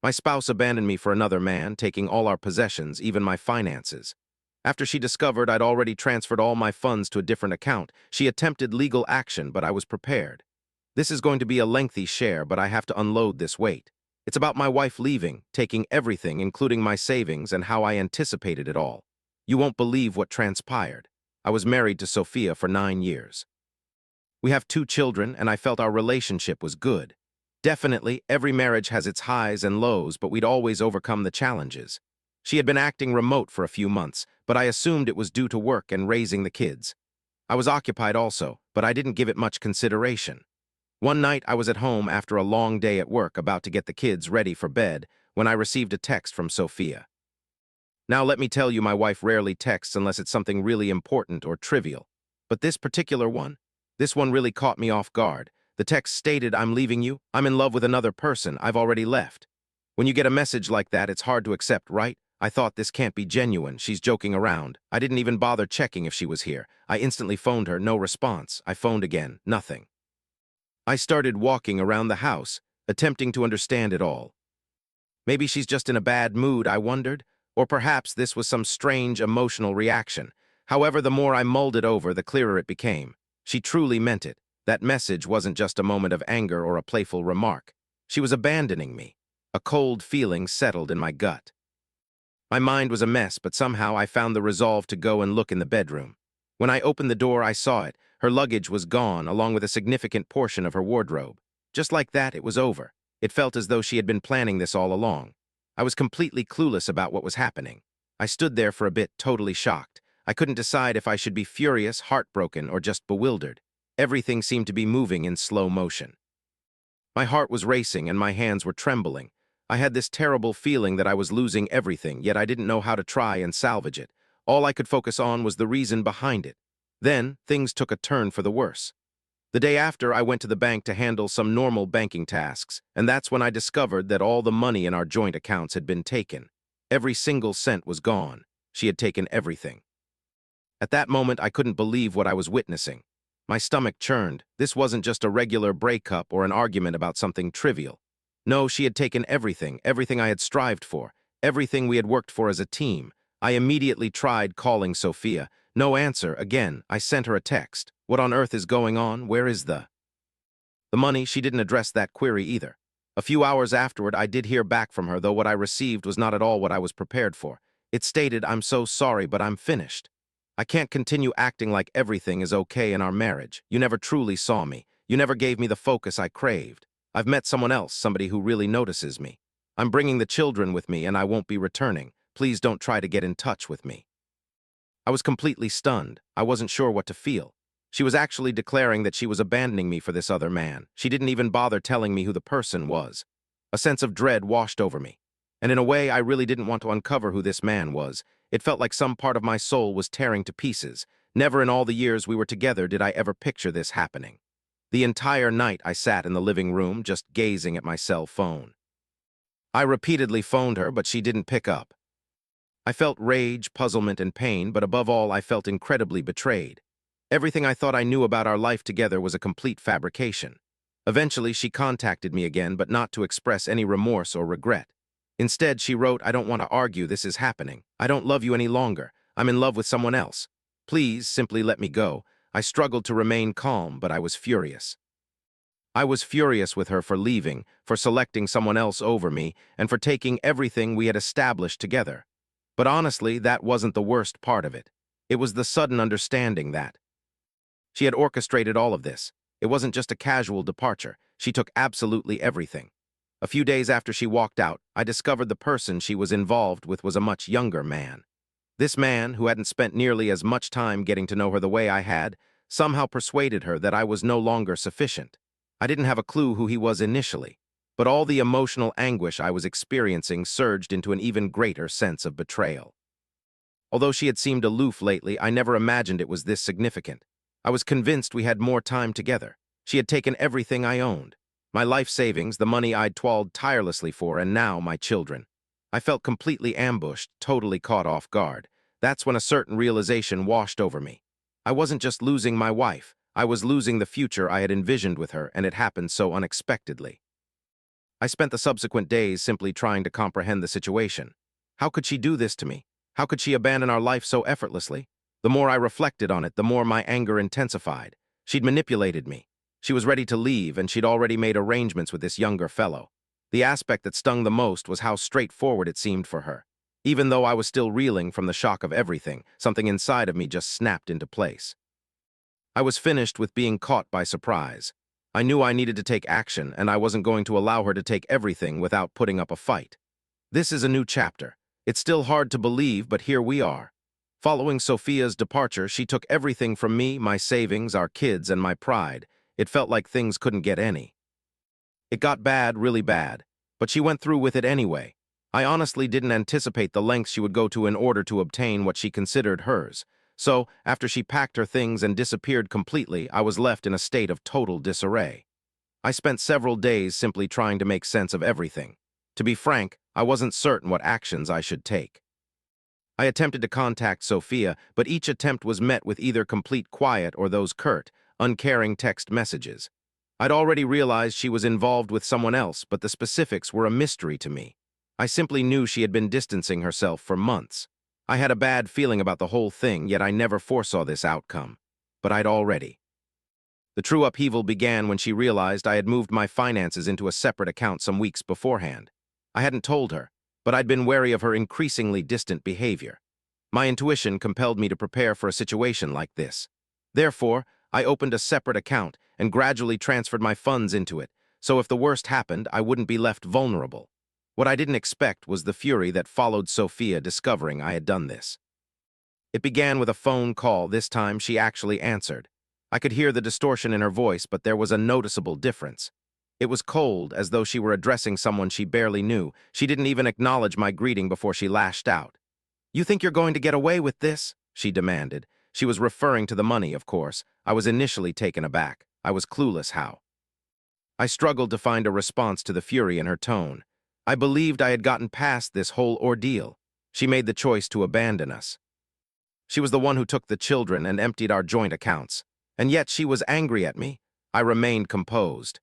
My spouse abandoned me for another man, taking all our possessions, even my finances. After she discovered I'd already transferred all my funds to a different account, she attempted legal action, but I was prepared. This is going to be a lengthy share, but I have to unload this weight. It's about my wife leaving, taking everything, including my savings, and how I anticipated it all. You won't believe what transpired. I was married to Sophia for 9 years. We have 2 children, and I felt our relationship was good. Definitely, every marriage has its highs and lows, but we'd always overcome the challenges. She had been acting remote for a few months, but I assumed it was due to work and raising the kids. I was occupied also, but I didn't give it much consideration. One night, I was at home after a long day at work about to get the kids ready for bed when I received a text from Sophia. Now let me tell you, my wife rarely texts unless it's something really important or trivial. But this one really caught me off guard. The text stated, "I'm leaving you. I'm in love with another person. I've already left." When you get a message like that, it's hard to accept, right? I thought, this can't be genuine. She's joking around. I didn't even bother checking if she was here. I instantly phoned her, no response. I phoned again, nothing. I started walking around the house, attempting to understand it all. Maybe she's just in a bad mood, I wondered, or perhaps this was some strange emotional reaction. However, the more I mulled it over, the clearer it became. She truly meant it. That message wasn't just a moment of anger or a playful remark. She was abandoning me. A cold feeling settled in my gut. My mind was a mess, but somehow I found the resolve to go and look in the bedroom. When I opened the door, I saw it. Her luggage was gone, along with a significant portion of her wardrobe. Just like that, it was over. It felt as though she had been planning this all along. I was completely clueless about what was happening. I stood there for a bit, totally shocked. I couldn't decide if I should be furious, heartbroken, or just bewildered. Everything seemed to be moving in slow motion. My heart was racing and my hands were trembling. I had this terrible feeling that I was losing everything, yet I didn't know how to try and salvage it. All I could focus on was the reason behind it. Then, things took a turn for the worse. The day after, I went to the bank to handle some normal banking tasks, and that's when I discovered that all the money in our joint accounts had been taken. Every single cent was gone. She had taken everything. At that moment, I couldn't believe what I was witnessing. My stomach churned. This wasn't just a regular breakup or an argument about something trivial. No, she had taken everything, everything I had strived for, everything we had worked for as a team. I immediately tried calling Sophia. No answer. Again, I sent her a text. What on earth is going on? Where is the money? She didn't address that query either. A few hours afterward, I did hear back from her, though what I received was not at all what I was prepared for. It stated, "I'm so sorry, but I'm finished. I can't continue acting like everything is okay in our marriage. You never truly saw me. You never gave me the focus I craved. I've met someone else, somebody who really notices me. I'm bringing the children with me, and I won't be returning. Please don't try to get in touch with me." I was completely stunned. I wasn't sure what to feel. She was actually declaring that she was abandoning me for this other man. She didn't even bother telling me who the person was. A sense of dread washed over me. And in a way, I really didn't want to uncover who this man was. It felt like some part of my soul was tearing to pieces. Never in all the years we were together did I ever picture this happening. The entire night I sat in the living room, just gazing at my cell phone. I repeatedly phoned her, but she didn't pick up. I felt rage, puzzlement, and pain, but above all, I felt incredibly betrayed. Everything I thought I knew about our life together was a complete fabrication. Eventually, she contacted me again, but not to express any remorse or regret. Instead, she wrote, "I don't want to argue. This is happening. I don't love you any longer. I'm in love with someone else. Please, simply let me go." I struggled to remain calm, but I was furious. I was furious with her for leaving, for selecting someone else over me, and for taking everything we had established together. But honestly, that wasn't the worst part of it. It was the sudden understanding that she had orchestrated all of this. It wasn't just a casual departure. She took absolutely everything. A few days after she walked out, I discovered the person she was involved with was a much younger man. This man, who hadn't spent nearly as much time getting to know her the way I had, somehow persuaded her that I was no longer sufficient. I didn't have a clue who he was initially, but all the emotional anguish I was experiencing surged into an even greater sense of betrayal. Although she had seemed aloof lately, I never imagined it was this significant. I was convinced we had more time together. She had taken everything I owned. My life savings, the money I'd toiled tirelessly for, and now my children. I felt completely ambushed, totally caught off guard. That's when a certain realization washed over me. I wasn't just losing my wife. I was losing the future I had envisioned with her, and it happened so unexpectedly. I spent the subsequent days simply trying to comprehend the situation. How could she do this to me? How could she abandon our life so effortlessly? The more I reflected on it, the more my anger intensified. She'd manipulated me. She was ready to leave, and she'd already made arrangements with this younger fellow. The aspect that stung the most was how straightforward it seemed for her. Even though I was still reeling from the shock of everything, something inside of me just snapped into place. I was finished with being caught by surprise. I knew I needed to take action, and I wasn't going to allow her to take everything without putting up a fight. This is a new chapter. It's still hard to believe, but here we are. Following Sophia's departure, she took everything from me, my savings, our kids, and my pride. It felt like things couldn't get any. It got bad, really bad, but she went through with it anyway. I honestly didn't anticipate the lengths she would go to in order to obtain what she considered hers. So, after she packed her things and disappeared completely, I was left in a state of total disarray. I spent several days simply trying to make sense of everything. To be frank, I wasn't certain what actions I should take. I attempted to contact Sophia, but each attempt was met with either complete quiet or those curt, uncaring text messages. I'd already realized she was involved with someone else, but the specifics were a mystery to me. I simply knew she had been distancing herself for months. I had a bad feeling about the whole thing, yet I never foresaw this outcome. But I'd already. The true upheaval began when she realized I had moved my finances into a separate account some weeks beforehand. I hadn't told her, but I'd been wary of her increasingly distant behavior. My intuition compelled me to prepare for a situation like this. Therefore, I opened a separate account and gradually transferred my funds into it, so if the worst happened, I wouldn't be left vulnerable. What I didn't expect was the fury that followed Sophia discovering I had done this. It began with a phone call. This time, she actually answered. I could hear the distortion in her voice, but there was a noticeable difference. It was cold, as though she were addressing someone she barely knew. She didn't even acknowledge my greeting before she lashed out. "You think you're going to get away with this?" she demanded. She was referring to the money, of course. I was initially taken aback. I was clueless how. I struggled to find a response to the fury in her tone. I believed I had gotten past this whole ordeal. She made the choice to abandon us. She was the one who took the children and emptied our joint accounts. And yet she was angry at me. I remained composed.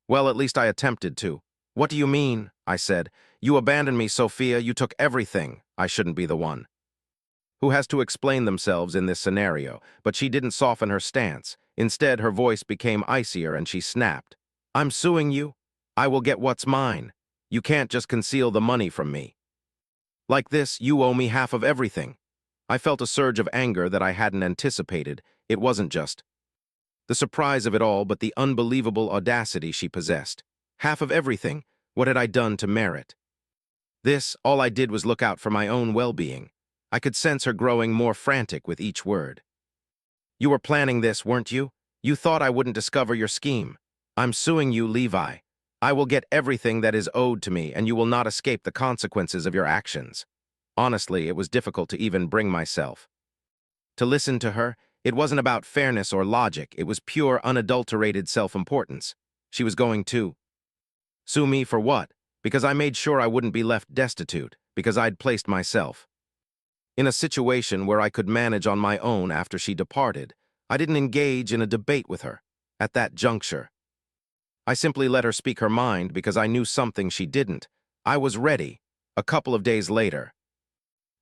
"Well, at least I attempted to." "What do you mean?" I said. "You abandoned me, Sophia. You took everything. I shouldn't be the one who has to explain themselves in this scenario, but she didn't soften her stance. Instead, her voice became icier and she snapped. "I'm suing you. I will get what's mine. You can't just conceal the money from me. Like this, you owe me half of everything." I felt a surge of anger that I hadn't anticipated. It wasn't just the surprise of it all, but the unbelievable audacity she possessed. Half of everything? What had I done to merit this? All I did was look out for my own well-being. I could sense her growing more frantic with each word. "You were planning this, weren't you? You thought I wouldn't discover your scheme. I'm suing you, Levi. I will get everything that is owed to me, and you will not escape the consequences of your actions." Honestly, it was difficult to even bring myself to listen to her. It wasn't about fairness or logic. It was pure, unadulterated self-importance. She was going to sue me for what? Because I made sure I wouldn't be left destitute, because I'd placed myself in a situation where I could manage on my own after she departed. I didn't engage in a debate with her. At that juncture, I simply let her speak her mind because I knew something she didn't. I was ready. A couple of days later,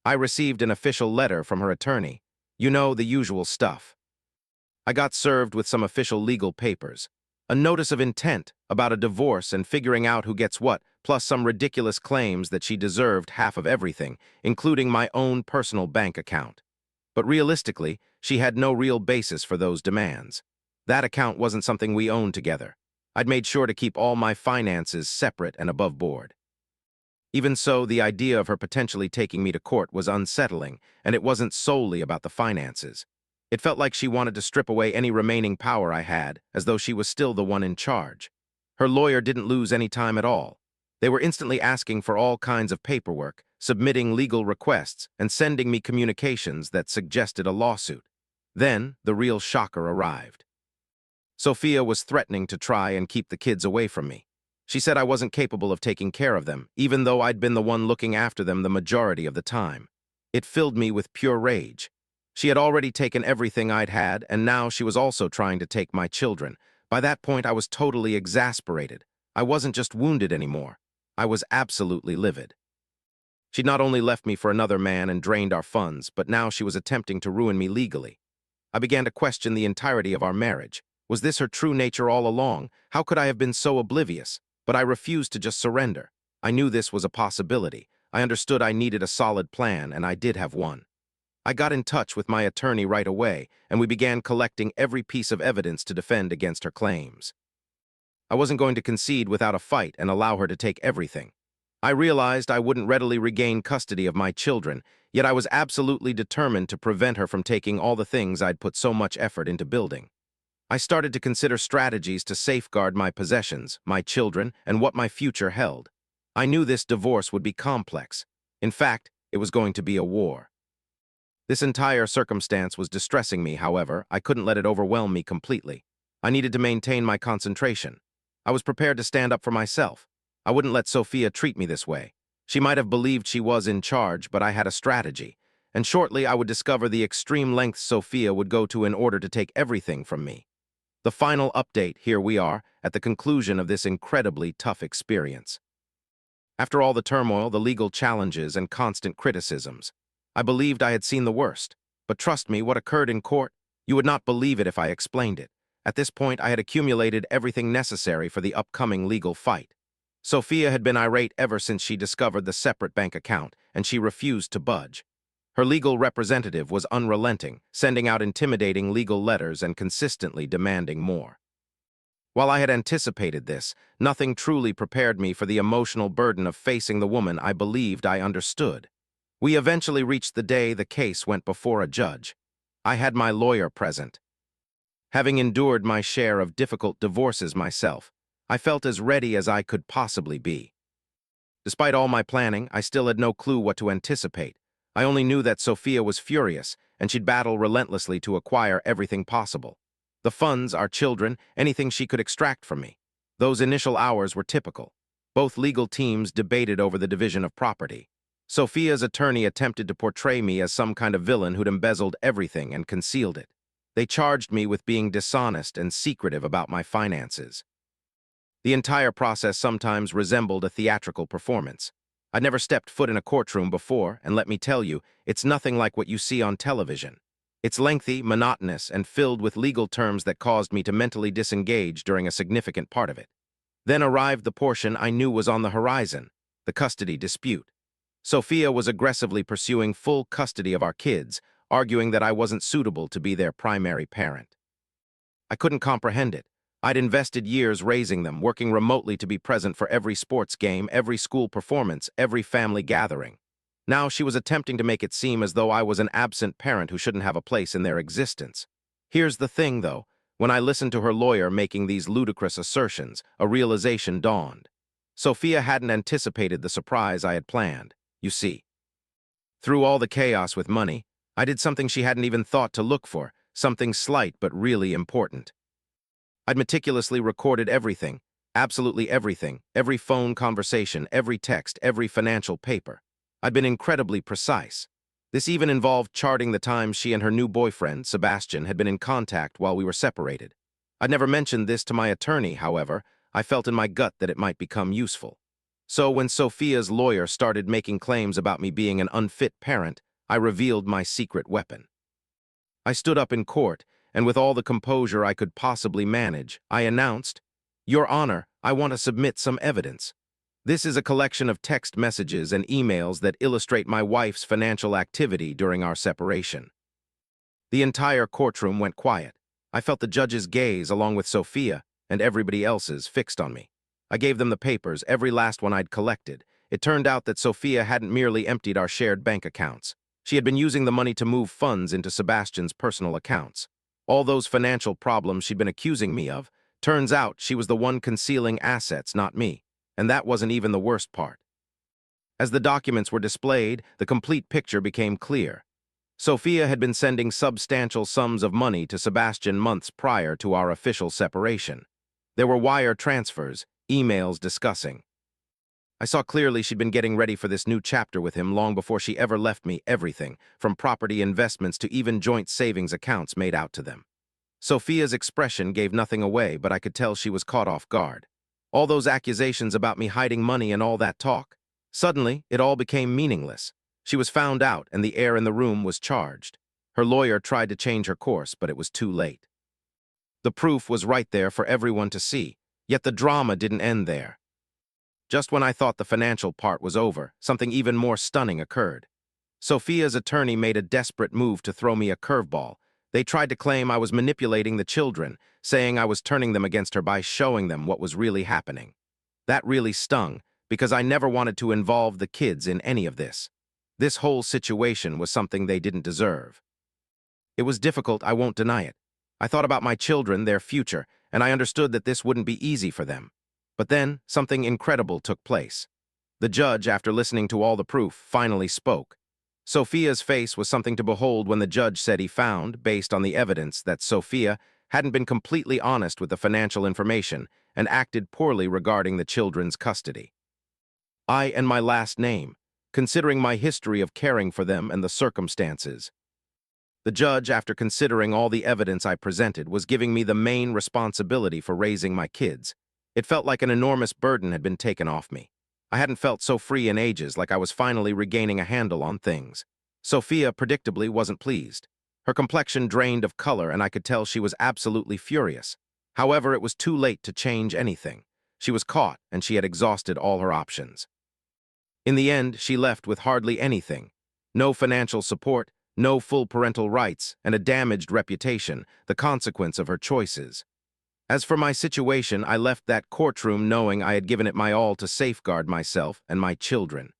I received an official letter from her attorney. You know, the usual stuff. I got served with some official legal papers, a notice of intent about a divorce and figuring out who gets what, plus some ridiculous claims that she deserved half of everything, including my own personal bank account. But realistically, she had no real basis for those demands. That account wasn't something we owned together. I'd made sure to keep all my finances separate and above board. Even so, the idea of her potentially taking me to court was unsettling, and it wasn't solely about the finances. It felt like she wanted to strip away any remaining power I had, as though she was still the one in charge. Her lawyer didn't lose any time at all. They were instantly asking for all kinds of paperwork, submitting legal requests, and sending me communications that suggested a lawsuit. Then, the real shocker arrived. Sophia was threatening to try and keep the kids away from me. She said I wasn't capable of taking care of them, even though I'd been the one looking after them the majority of the time. It filled me with pure rage. She had already taken everything I'd had, and now she was also trying to take my children. By that point, I was totally exasperated. I wasn't just wounded anymore. I was absolutely livid. She'd not only left me for another man and drained our funds, but now she was attempting to ruin me legally. I began to question the entirety of our marriage. Was this her true nature all along? How could I have been so oblivious? But I refused to just surrender. I knew this was a possibility. I understood I needed a solid plan, and I did have one. I got in touch with my attorney right away, and we began collecting every piece of evidence to defend against her claims. I wasn't going to concede without a fight and allow her to take everything. I realized I wouldn't readily regain custody of my children, yet I was absolutely determined to prevent her from taking all the things I'd put so much effort into building. I started to consider strategies to safeguard my possessions, my children, and what my future held. I knew this divorce would be complex. In fact, it was going to be a war. This entire circumstance was distressing me, however. I couldn't let it overwhelm me completely. I needed to maintain my concentration. I was prepared to stand up for myself. I wouldn't let Sophia treat me this way. She might have believed she was in charge, but I had a strategy. And shortly I would discover the extreme lengths Sophia would go to in order to take everything from me. The final update, here we are, at the conclusion of this incredibly tough experience. After all the turmoil, the legal challenges, and constant criticisms, I believed I had seen the worst. But trust me, what occurred in court, you would not believe it if I explained it. At this point, I had accumulated everything necessary for the upcoming legal fight. Sophia had been irate ever since she discovered the separate bank account, and she refused to budge. Her legal representative was unrelenting, sending out intimidating legal letters and consistently demanding more. While I had anticipated this, nothing truly prepared me for the emotional burden of facing the woman I believed I understood. We eventually reached the day the case went before a judge. I had my lawyer present. Having endured my share of difficult divorces myself, I felt as ready as I could possibly be. Despite all my planning, I still had no clue what to anticipate. I only knew that Sophia was furious, and she'd battle relentlessly to acquire everything possible. The funds, our children, anything she could extract from me. Those initial hours were typical. Both legal teams debated over the division of property. Sophia's attorney attempted to portray me as some kind of villain who'd embezzled everything and concealed it. They charged me with being dishonest and secretive about my finances. The entire process sometimes resembled a theatrical performance. I'd never stepped foot in a courtroom before, and let me tell you, it's nothing like what you see on television. It's lengthy, monotonous, and filled with legal terms that caused me to mentally disengage during a significant part of it. Then arrived the portion I knew was on the horizon, the custody dispute. Sophia was aggressively pursuing full custody of our kids, arguing that I wasn't suitable to be their primary parent. I couldn't comprehend it. I'd invested years raising them, working remotely to be present for every sports game, every school performance, every family gathering. Now she was attempting to make it seem as though I was an absent parent who shouldn't have a place in their existence. Here's the thing, though. When I listened to her lawyer making these ludicrous assertions, a realization dawned. Sophia hadn't anticipated the surprise I had planned. You see, through all the chaos with money, I did something she hadn't even thought to look for, something slight but really important. I'd meticulously recorded everything, absolutely everything, every phone conversation, every text, every financial paper. I'd been incredibly precise. This even involved charting the times she and her new boyfriend, Sebastian, had been in contact while we were separated. I'd never mentioned this to my attorney, however. I felt in my gut that it might become useful. So when Sophia's lawyer started making claims about me being an unfit parent, I revealed my secret weapon. I stood up in court, and with all the composure I could possibly manage, I announced, "Your Honor, I want to submit some evidence. This is a collection of text messages and emails that illustrate my wife's financial activity during our separation." The entire courtroom went quiet. I felt the judge's gaze, along with Sophia and everybody else's, fixed on me. I gave them the papers, every last one I'd collected. It turned out that Sophia hadn't merely emptied our shared bank accounts. She had been using the money to move funds into Sebastian's personal accounts. All those financial problems she'd been accusing me of, turns out she was the one concealing assets, not me. And that wasn't even the worst part. As the documents were displayed, the complete picture became clear. Sophia had been sending substantial sums of money to Sebastian months prior to our official separation. There were wire transfers, emails discussing. I saw clearly she'd been getting ready for this new chapter with him long before she ever left me everything, from property investments to even joint savings accounts made out to them. Sophia's expression gave nothing away, but I could tell she was caught off guard. All those accusations about me hiding money and all that talk. Suddenly, it all became meaningless. She was found out and the air in the room was charged. Her lawyer tried to change her course, but it was too late. The proof was right there for everyone to see, yet the drama didn't end there. Just when I thought the financial part was over, something even more stunning occurred. Sophia's attorney made a desperate move to throw me a curveball. They tried to claim I was manipulating the children, saying I was turning them against her by showing them what was really happening. That really stung, because I never wanted to involve the kids in any of this. This whole situation was something they didn't deserve. It was difficult, I won't deny it. I thought about my children, their future, and I understood that this wouldn't be easy for them. But then, something incredible took place. The judge, after listening to all the proof, finally spoke. Sophia's face was something to behold when the judge said he found, based on the evidence, that Sophia hadn't been completely honest with the financial information and acted poorly regarding the children's custody. I and my last name, considering my history of caring for them and the circumstances. The judge, after considering all the evidence I presented, was giving me the main responsibility for raising my kids. It felt like an enormous burden had been taken off me. I hadn't felt so free in ages, like I was finally regaining a handle on things. Sophia, predictably, wasn't pleased. Her complexion drained of color, and I could tell she was absolutely furious. However, it was too late to change anything. She was caught, and she had exhausted all her options. In the end, she left with hardly anything. No financial support, no full parental rights, and a damaged reputation, the consequence of her choices. As for my situation, I left that courtroom knowing I had given it my all to safeguard myself and my children.